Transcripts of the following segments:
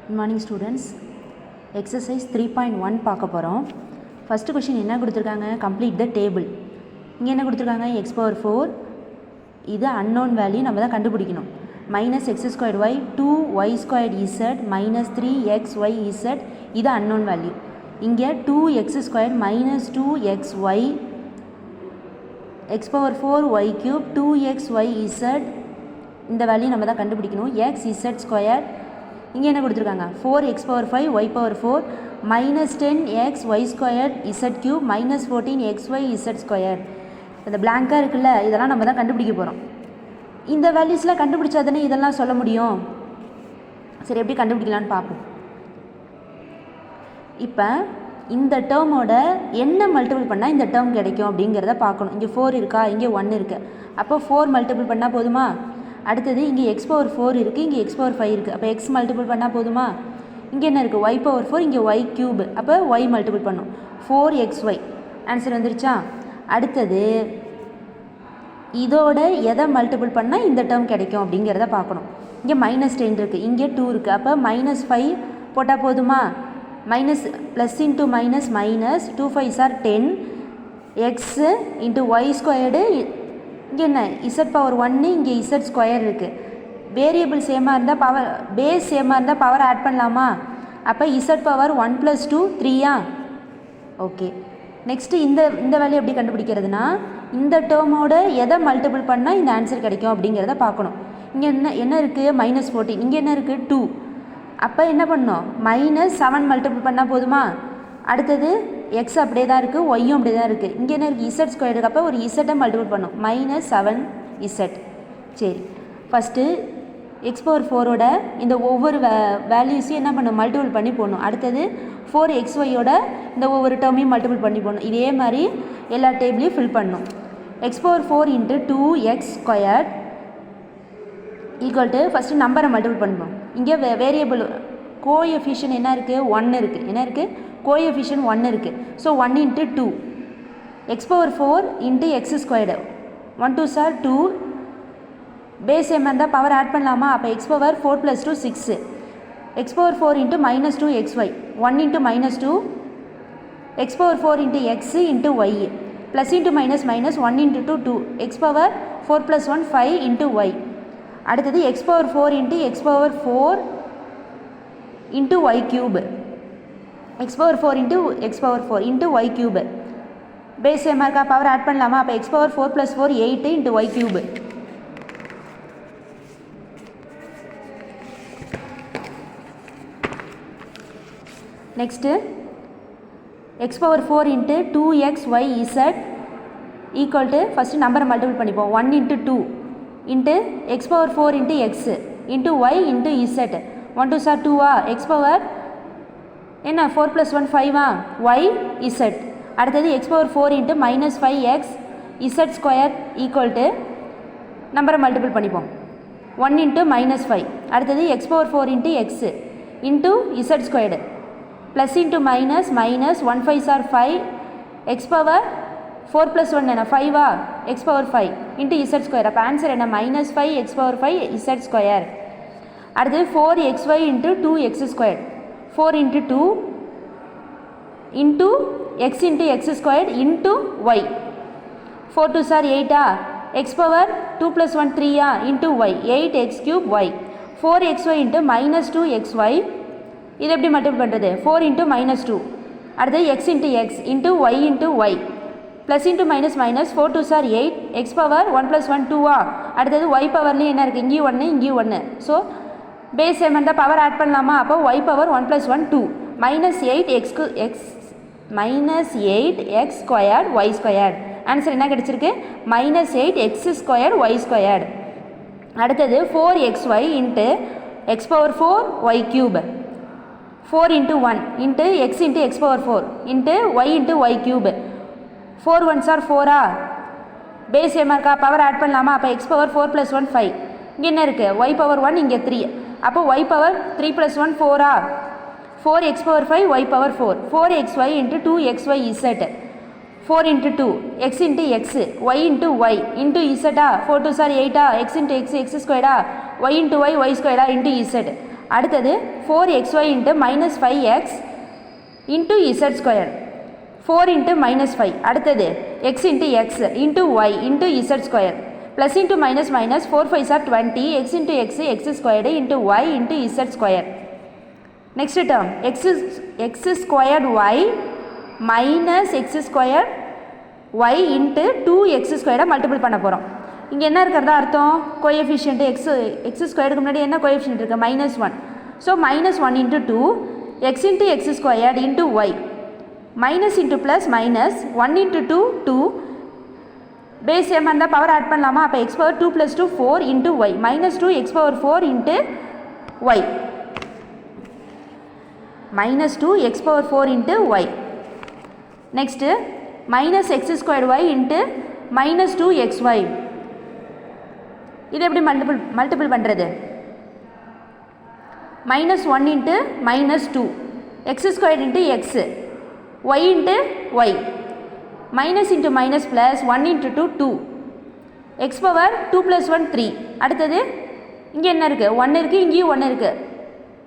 Good morning students. Exercise 3.1 பார்க்க போகிறோம். First question என்ன கொடுத்துருக்காங்க, கம்ப்ளீட் த டேபிள். இங்கே என்ன கொடுத்துருக்காங்க, எக்ஸ் பவர் 4 இது அன்னோன் வேல்யூ நம்ம தான் கண்டுபிடிக்கணும். Minus x squared y 2y² z minus 3xy z இது அன்னோன் வேல்யூ. இங்கே 2x² minus 2xy X power 4y³ 2xyz இந்த வேல்யூ நம்ம தான் கண்டுபிடிக்கணும். xz² இங்கே என்ன கொடுத்துருக்காங்க, 4x⁵ y⁴ minus 10xy² z³ minus 14xyz². இந்த பிளாங்காக இருக்குல்ல, இதெல்லாம் நம்ம தான் கண்டுபிடிக்க போகிறோம். இந்த வேல்யூஸ்லாம் கண்டுபிடிச்சா தானே இதெல்லாம் சொல்ல முடியும். சரி, எப்படி கண்டுபிடிக்கலான்னு பார்ப்போம். இப்போ இந்த டேர்மோட என்ன மல்டிபிள் பண்ணால் இந்த டேர்ம் கிடைக்கும் அப்படிங்கிறத பார்க்கணும். இங்கே 4 இருக்கா, இங்கே 1 இருக்குது. அப்போ 4 மல்டிபிள் பண்ணால் போதுமா? அடுத்தது இங்கே x பவர் 4 இருக்குது, இங்கே x பவர் 5 இருக்குது. அப்போ x மல்டிபிள் பண்ணால் போதுமா? இங்கே என்ன இருக்குது, y பவர் 4, இங்கே y³. அப்போ y மல்டிபிள் பண்ணும், 4xy. ஆன்சர் வந்துருச்சா? அடுத்தது இதோட எதை மல்டிபிள் பண்ணால் இந்த டேர்ம் கிடைக்கும் அப்படிங்கிறத பார்க்கணும். இங்கே மைனஸ் 10 இருக்குது, இங்கே 2 இருக்குது. அப்போ மைனஸ் 5 போட்டால் போதுமா? Minus plus into minus minus 2 5s are 10 x into y². இங்கே என்ன, z பவர் 1, இங்கே z² இருக்குது. வேரியபிள் சேமாக இருந்தால் பவர், பேஸ் சேமாக இருந்தால் பவர் ஆட் பண்ணலாமா? அப்போ z பவர் 1 + 2 3யா? ஓகே. நெக்ஸ்ட்டு இந்த வேல்யூ எப்படி கண்டுபிடிக்கிறதுனா, இந்த டேர்மோட எதை மல்டிபிள் பண்ணால் இந்த ஆன்சர் கிடைக்கும் அப்படிங்கிறத பார்க்கணும். இங்கே என்ன இருக்குது, மைனஸ் 14, இங்கே என்ன இருக்குது 2. அப்போ என்ன பண்ணணும், மைனஸ் 7 மல்டிபிள் பண்ணால் போதுமா? அடுத்தது எக்ஸ் அப்படியே தான் இருக்குது, ஒய்யும் அப்படியே தான் இருக்குது. இங்கே என்ன இருக்குது, z² இருக்குது. அப்போ ஒரு z மல்டிபிள் பண்ணும், மைனஸ் 7z. சரி, ஃபஸ்ட்டு எக்ஸ் பவர் 4ஓட இந்த ஒவ்வொரு வேல்யூஸையும் என்ன பண்ணும், மல்டிபிள் பண்ணி போடணும். அடுத்தது 4xyயோட இந்த ஒவ்வொரு டேர்மையும் மல்டிபிள் பண்ணி போடணும். இதே மாதிரி எல்லா டேபிளையும் ஃபில் பண்ணணும். X power 4 into 2x² equal to first நம்பரை மல்டிபிள் பண்ணுவோம். இங்கே வேரியபிள் கோஎஃபிஷியன்ட் என்ன இருக்குது, 1 இருக்குது. என்ன இருக்குது, கோஎஃபிஷியன்ட் 1 இருக்குது. So 1 into 2 x power 4 into x². 1 2s are 2. Base சேமாக இருந்தால் பவர் ஆட் பண்ணலாமா? அப்போ x power 4 + 2 6. X power 4 into minus 2xy 1 into minus 2 x power 4 into x into y plus into minus minus 1 into 2 2 x power 4 + 1 5 into y. அடுத்தது x power 4 into x power 4 into y³ x power 4 into x power 4 into y³. Base சேமாக இருக்கா, power add பண்ணலாமா? அப்போ x power 4 + 4 8 into y³. Next x power 4 into 2xyz equal to first நம்பரை multiple பண்ணிப்போம். 1 into 2 into x power 4 into x into y into z. 1 2s are 2வா? X power என்ன, 4 + 1 5வா? Y z. அடுத்தது x power 4 into minus 5x z² equal to நம்பரை multiple பண்ணிப்போம். 1 into minus 5. அடுத்தது x power 4 into x into z² plus into minus minus 1 5s are 5 x power 4 + 1 என்ன, 5வா? X power 5 into z². அப்போ answer என்ன, minus 5 x power 5 z². அடுத்தது 4xy into 2x². 4 into 2 into x into x² into y. 4 2s are 8ஆ? X power 2 + 1 3ஆ? Into y 8x³ y. 4xy into minus 2xy இது எப்படி multiple பண்ணுறது, 4 into minus 2. அடுத்தது x into x into y into y plus into minus minus 4 2s are 8 x power 1 + 1 2வா? அடுத்தது y பவர்லேயும் என்ன இருக்குது, இங்கேயும் 1 இங்கேயும் 1. ஸோ பேஸ் சேம் இருந்தால் பவர் ஆட் பண்ணலாமா? அப்போ y power 1 + 1 2 minus 8x² y². Answer என்ன கிடச்சிருக்கு, மைனஸ் 8x² y². அடுத்தது 4xy into x power 4 y³ 4 into 1 into x into x power 4 into y into y³. 4 1s are 4ஆ? Base சேமாக இருக்கா, power add பண்ணலாமா? அப்போ எக்ஸ் பவர் 4 + 1 5. இங்கே என்ன இருக்குது, ஒய் பவர் 1, இங்கே 3. அப்போ ஒய் பவர் 3 + 1 4ஆ? 4x power 5 y power 4. 4xy into 2xyz 4 into 2 x into x y into y into z 4 2s are 8 x into x x squared y into y y squared into z அடுத்தது 4xy into minus 5x into z square 4 into minus 5 அடுத்தது x into x into y into z square plus into minus minus 4 5 are 20 x into x squared into y into z square next term x squared y minus x square y into 2x ஸ்கொயரை multiple பண்ண போகிறோம். இங்கே என்ன இருக்கிறதா அர்த்தம் coefficient X ஸ்கொயருக்கு முன்னாடி என்ன கோஎஃபிஷியன்ட் இருக்குது -1 so -1 into 2 x into x squared into y minus into plus minus 1 into 2 base same அந்த பவர் ஆட் பண்ணலாமா அப்போ x power 2 + 2 4 into y -2 x power 4 into y -2 x power 4 into y next minus x squared y into -2xy இது எப்படி multiple பண்ணுறது -1 into -2 x squared into x y into y minus into minus plus 1 into 2 2 x power 2 + 1 3 அடுத்தது இங்கே என்ன இருக்குது 1 இருக்குது இங்கேயும் 1 இருக்குது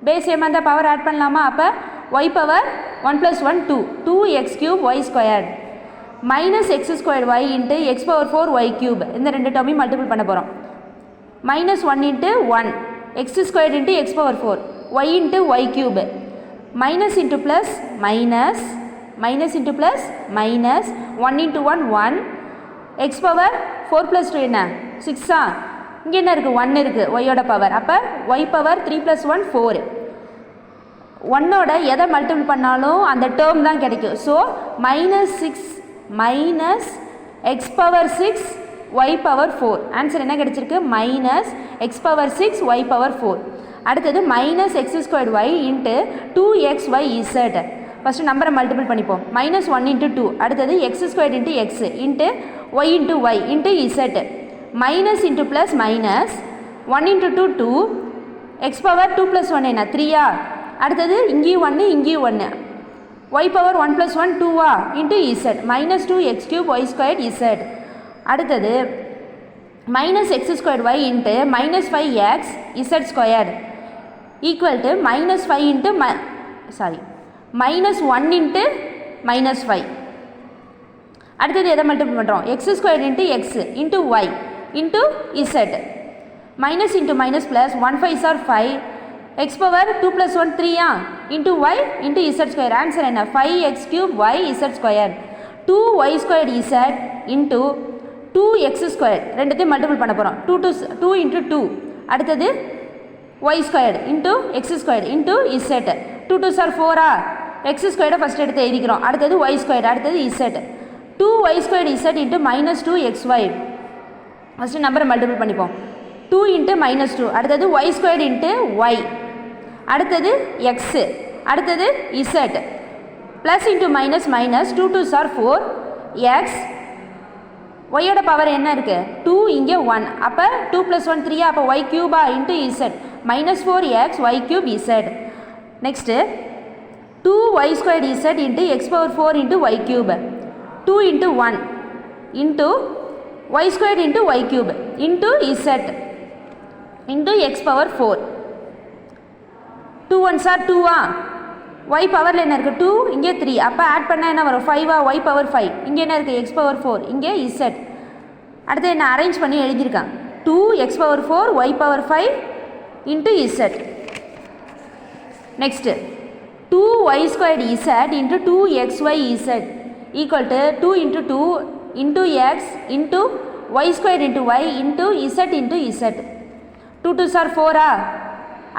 பேஸ் சேம் அந்த பவர் ஆட் பண்ணலாமா அப்போ y power 1 + 1 2x³ y squared minus x squared y into x power 4 y³ இந்த ரெண்டு டேர்மையும் மல்டிபிள் பண்ண போகிறோம் -1 into 1 x squared into x power 4 y into y³ minus into plus minus into plus minus 1 into 1 1 x power 4 + 2 என்ன 6ஆ இங்கே என்ன இருக்குது 1 இருக்குது ஒய்யோட பவர் அப்போ ஒய் பவர் 3 + 1 4 1ஓட எதை மல்டிபிள் பண்ணாலும் அந்த டேர்ம் தான் கிடைக்கும் so -6 minus x power 6 y power 4 answer என்ன கிடைச்சிருக்கு -x பவர் 6 ஒய் பவர் 4 அடுத்தது -x squared y into 2xy z first நம்பரை மல்டிபிள் பண்ணிப்போம் -1 இன்ட்டு 2 அடுத்தது x squared into x into y into y into z minus into plus minus 1 into 2 2 x power 2 + 1 என்ன 3ஆ அடுத்தது இங்கேயும் 1 இங்கேயும் 1 ஒய் பவர் 1 + 1 2ஆ into z -2x³ y squared z அடுத்தது -x squared y into -5x z squared equal to -5 into -1 into -5 அடுத்தது எதை multiple பண்ணுறோம் x squared into x into y into z minus into minus plus 1 5 are 5 x power 2 + 1 3ஆ into y into z square answer என்ன 5x³ y z square 2y squared z into 2x square ரெண்டுத்தையும் multiple பண்ண போகிறோம் 2 into 2 அடுத்தது y squared into x squared into z 2 2 are 4ஆ x ஸ்கொயர்டை first எடுத்து எழுதிக்கிறோம் அடுத்தது ஒய் ஸ்கொயர்டு அடுத்தது z 2y squared z into -2xy first நம்பரை மல்டிபிள் பண்ணிப்போம் 2 இன்ட்டு -2 அடுத்தது ஒய் ஸ்கொயர்டு இன்ட்டு ஒய் அடுத்தது எக்ஸு அடுத்தது z plus into minus minus 2 2 are 4 x ஒய்யோட பவர் என்ன இருக்குது 2 இங்கே 1 அப்போ 2 + 1 3 அப்போ y³ into z -4x y³ z next 2y squared z into x power 4 into y³ 2 into 1 into y squared into y³ into z into x power 4 2 1s are 2ஆ y பவரில் என்ன இருக்குது 2 இங்கே 3 அப்போ ஆட் பண்ணால் என்ன வரும் 5ஆ ஒய் பவர் 5 இங்கே என்ன இருக்குது எக்ஸ் பவர் 4 இங்கே இசட் அடுத்து என்ன அரேஞ்ச் பண்ணி எழுதியிருக்கான் 2x power 4 y power 5 into z next 2y squared z into 2xy z equal to 2 into 2 into x into y squared into y into z 2 2s are 4ஆ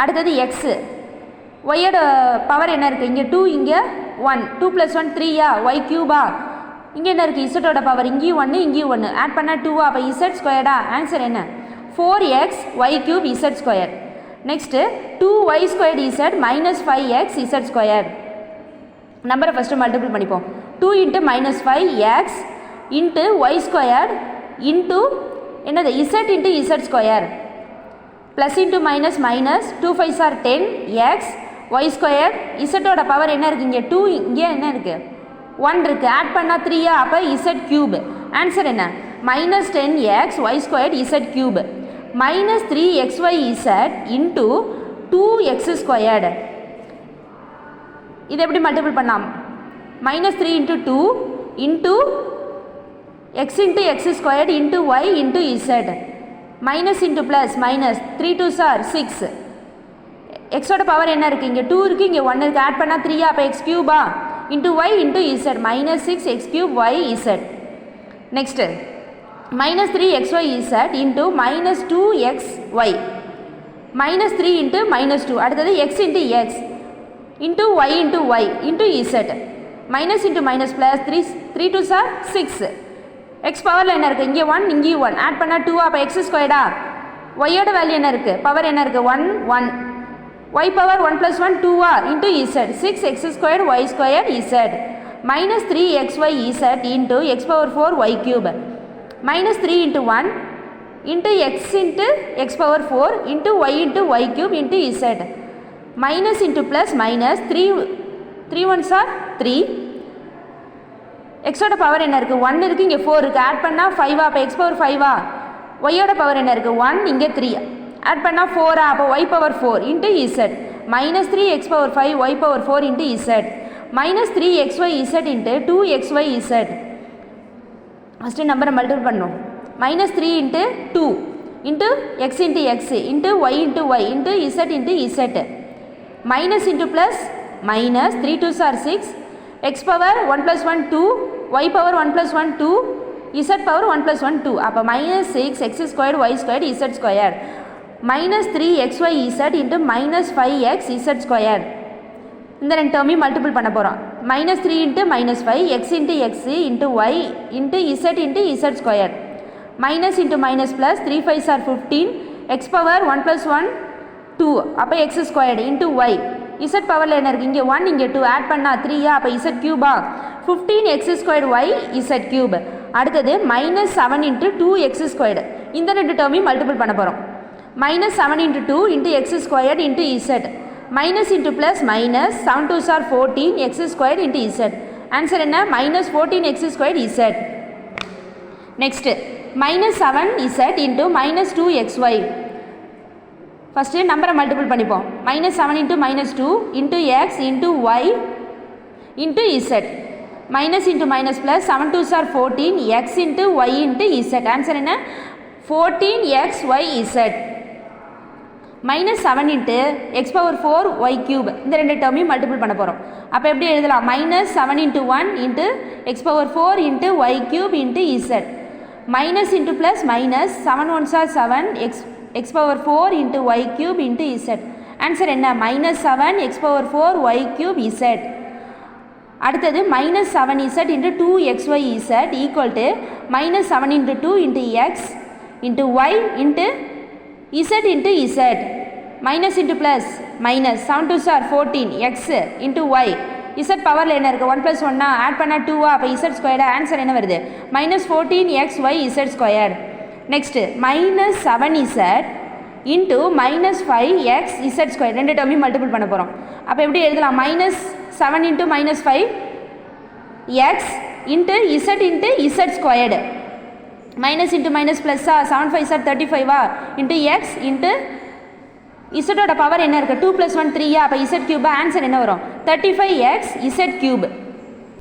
அடுத்தது x ஒய்யோட power என்ன இருக்குது இங்கே 2 இங்கே 1 2 + 1 3ஆ y³ இங்கே என்ன இருக்குது இசட்டோட பவர் இங்கேயும் 1 இங்கேயும் 1 ஆட் பண்ணால் 2ஆ அப்போ இசட் ஸ்கொயர்டா ஆன்சர் என்ன 4x y³ z square next 2y squared z -5x z square நம்பரை ஃபஸ்ட்டு மல்டிபிள் பண்ணிப்போம் 2 into -5x into y square into என்னது z into z square plus into minus minus 2 5 are 10 x y square இசட்டோட power என்ன இருக்குது இங்கே 2 இங்கே என்ன இருக்குது 1 இருக்குது ஆட் பண்ணால் 3ஆ அப்போ இசட்³ ஆன்சர் என்ன -10x y square z -3xy z into 2x². இது எப்படி மல்டிபிள் பண்ணலாம்? -3 × 2 இன்ட்டு x × x² இன்ட்டு y இன்ட்டு z. Minus into plus minus 3 2s are 6. எக்ஸோட பவர் என்ன இருக்குது? இங்கே 2 இருக்குது, இங்கே 1 இருக்குது. ஆட் பண்ணால் 3 அப்போ x³ இன்ட்டு y இன்ட்டு z. -6x³ y z. Next -3xy z into -2xy. -3 into -2. அடுத்தது x into x into y into y இன்ட்டு z. Minus into minus plus 3 2s are 6. X பவரில் என்ன இருக்குது? இங்கே 1 இங்கேயும் 1. ஆட் பண்ணால் 2 அப்போ x². ஒய்யோட வேல்யூ என்ன இருக்குது? பவர் என்ன இருக்குது? 1 1. y power 1 + 1 2 into z. 6x² y² z. -3xy z into x⁴ y³. -3 × 1 into x into x⁴ into y into y³ into z. Minus into plus minus 3 1s are 3. எக்ஸோட power என்ன இருக்குது? 1 இருக்குது, இங்கே 4 இருக்குது. ஆட் பண்ணால் 5 அப்போ x⁴ ஒய்யோட power என்ன இருக்குது? 1 இங்கே 3. ஆட் பண்ணால் 4 அப்போ y⁴ into z. -3x⁴ y⁴ into z. -3xy z into 2xy z. First நம்பரை மல்டிபிள் பண்ணணும். -3 இன்ட்டு 2 இன்ட்டு x into x into y into y இன்ட்டு z into z. Minus into plus minus 3 2s are 6. x power 1 + 1 2 y power 1 + 1 2 z power 1 + 1 2. அப்போ -6x² y² z². -3xy z into -5x z². இந்த ரெண்டு டேர்மையும் multiple பண்ண போகிறோம். -3 into -5 x into x into y இன்ட்டு z into z². Minus into minus plus 3 5s are 15. x power 1 + 1 2 அப்போ x² இன்ட்டு y. z பவரில் என்ன இருக்குது? இங்கே 1 இங்கே 2. ஆட் பண்ணால் 3 அப்போ z³ 15x² y z³. அடுத்தது -7 இன்ட்டு 2x². இந்த ரெண்டு டேர்மையும் மல்டிபிள் பண்ண போகிறோம். -7 into 2 into x² into z. Minus into plus minus 7 2s are 14 x² into z. Answer என்ன? -14x² z. Next -7z into -2xy. First நம்பரை மல்டிபிள் பண்ணிப்போம். -7 இன்ட்டு -2 இன்ட்டு x இன்ட்டு y இன்ட்டு z. Minus into minus plus 7 2s are 14 x into y இன்ட்டு z. Answer என்ன? 14xy z. -7 into x⁴ y³ இந்த ரெண்டு டேர்மையும் மல்டிபிள் பண்ண போகிறோம். அப்போ எப்படி எழுதலாம்? -7 into 1 into x⁴ into y³ into z. Minus into plus minus 7 1s are 7 x⁴ into y³ into z. Answer என்ன? -7 x⁴ y³ z. அடுத்தது -7z into 2xy z equal to -7 into 2 இன்ட்டு x இன்ட்டு y இன்ட்டு z into z. Minus into plus minus 7 2s are 14 x into y. z பவரில் என்ன இருக்குது? 1 + 1 add பண்ணால் 2 அப்போ z². Answer என்ன வருது? -14xy z². Next -7z into -5x z². ரெண்டு டேர்மையும் மல்டிபிள் பண்ண போகிறோம். அப்போ எப்படி எழுதலாம்? -7 into -5 x into z into z². Minus into minus ப்ளஸ்ஸா 7 5s are 35 into x into இசட்டோட பவர் என்ன இருக்குது? 2 + 1 3 அப்போ z³ ஆன்சர் என்ன வரும்? 35x z³.